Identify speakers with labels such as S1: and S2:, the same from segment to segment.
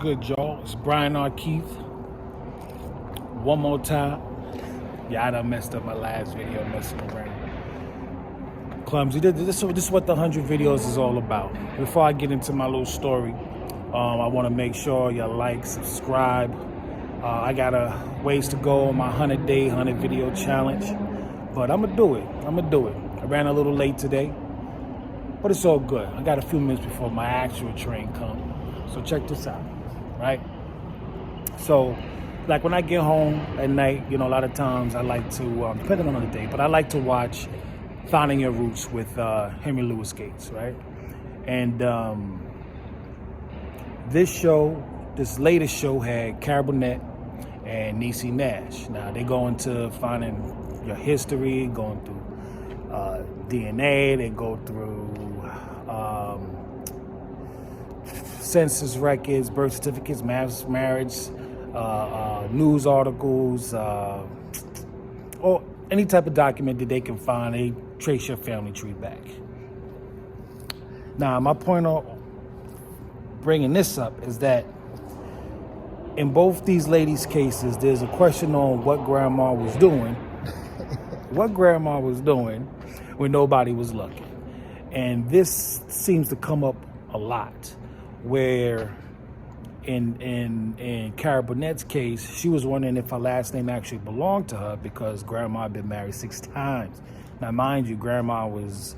S1: good, y'all? It's Brian R. Keith. One more time. Yeah, I done messed up my last video messing around. Clumsy. This is what the 100 videos is all about. Before I get into my little story, I want to make sure you like, subscribe. I got a ways to go on my 100-day, 100 video challenge. But I'm going to do it. I ran a little late today, but it's all good. I got a few minutes before my actual train comes. So check this out, right? So, like when I get home at night, a lot of times I like to, depending on the day, but I like to watch Finding Your Roots with Henry Louis Gates, right? And this latest show had Cara Burnett and Niecy Nash. Now, they go into finding your history, going through DNA, they go through census records, birth certificates, marriage, news articles, or any type of document that they can find. They trace your family tree back. Now, my point of bringing this up is that in both these ladies' cases, there's a question on what grandma was doing, when nobody was looking. And this seems to come up a lot, where in Cara Burnett's case, she was wondering if her last name actually belonged to her because grandma had been married 6 times. Now, mind you, grandma was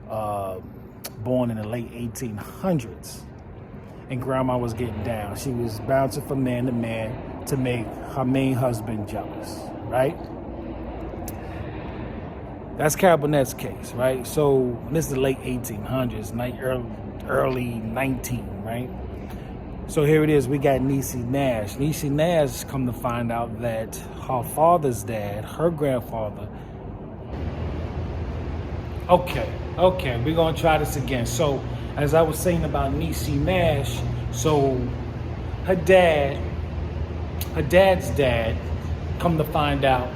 S1: born in the late 1800s, and grandma was getting down. She was bouncing from man to man to make her main husband jealous, right? That's Cara Burnett's case, right? So this is the late 1800s, early 19, right? So here it is, we got Niecy Nash. Niecy Nash, come to find out that her father's dad, her grandfather. Okay, we're gonna try this again. So as I was saying about Niecy Nash, so her dad's dad, come to find out,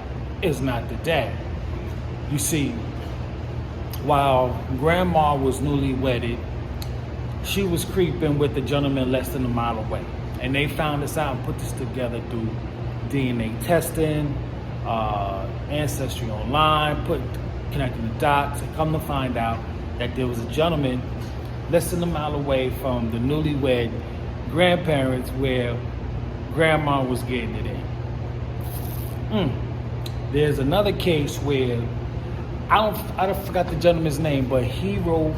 S1: is not the dad. You see, while grandma was newly wedded, she was creeping with a gentleman less than a mile away. And they found this out and put this together through DNA testing, Ancestry Online, connecting the dots, and come to find out that there was a gentleman less than a mile away from the newlywed grandparents where grandma was getting it in. There's another case where I forgot the gentleman's name, but he wrote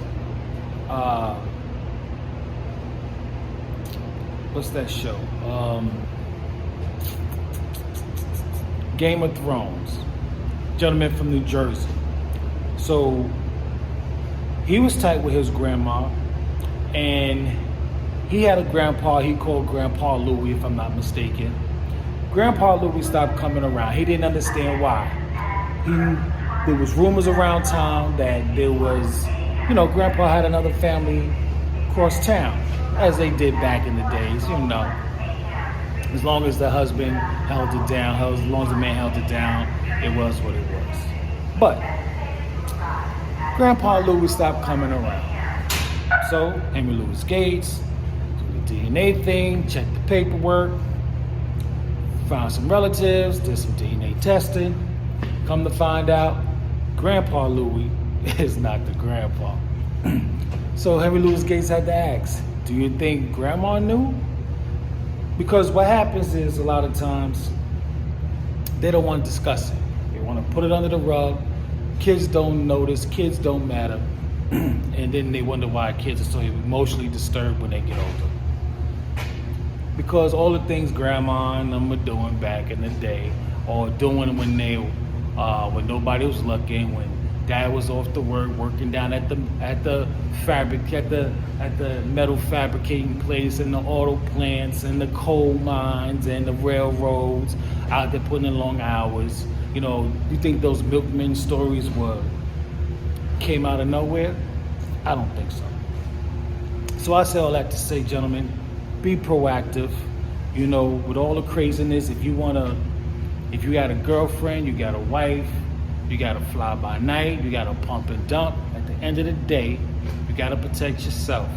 S1: what's that show? Game of Thrones. Gentleman from New Jersey. So he was tight with his grandma, and he had a grandpa he called Grandpa Louis, if I'm not mistaken. Grandpa Louis stopped coming around. He didn't understand why. There was rumors around town that there was, Grandpa had another family across town, as they did back in the days, As long as the husband held it down, as long as the man held it down, it was what it was. But Grandpa Louis stopped coming around. So Henry Louis Gates, did the DNA thing, checked the paperwork, found some relatives, did some DNA testing. Come to find out, Grandpa Louis is not the grandpa. So Henry Louis Gates had to ask, do you think grandma knew? Because what happens is a lot of times they don't want to discuss it. They want to put it under the rug. Kids don't notice, kids don't matter. And then they wonder why kids are so emotionally disturbed when they get older. Because all the things grandma and them were doing back in the day, or doing when nobody was looking, when dad was off to work, working down at the metal fabricating place, and the auto plants, and the coal mines, and the railroads, out there putting in long hours. You think those milkman stories came out of nowhere? I don't think so. So I say all that to say, gentlemen, be proactive. With all the craziness, if you got a girlfriend, you got a wife, you got to fly by night, you got to pump and dump. At the end of the day, you got to protect yourself,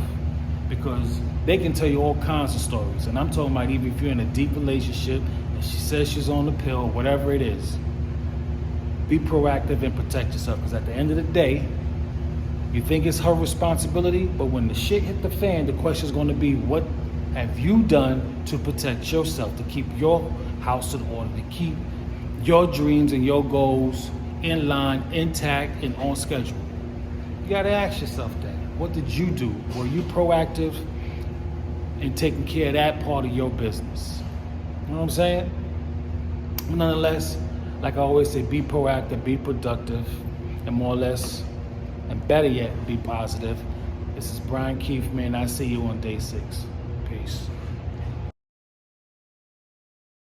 S1: because They can tell you all kinds of stories. And I'm talking about even if you're in a deep relationship and she says she's on the pill, whatever it is, be proactive and protect yourself. Because at the end of the day, you think it's her responsibility, but when the shit hit the fan, the question is going to be, what have you done to protect yourself, to keep your house in order, to keep your dreams and your goals in line, intact, and on schedule? You got to ask yourself that. What did you do? Were you proactive in taking care of that part of your business? You know what I'm saying? But nonetheless, like I always say, be proactive, be productive, and more or less, and better yet, be positive. This is Brian Keith, man. I see you on day 6. Peace.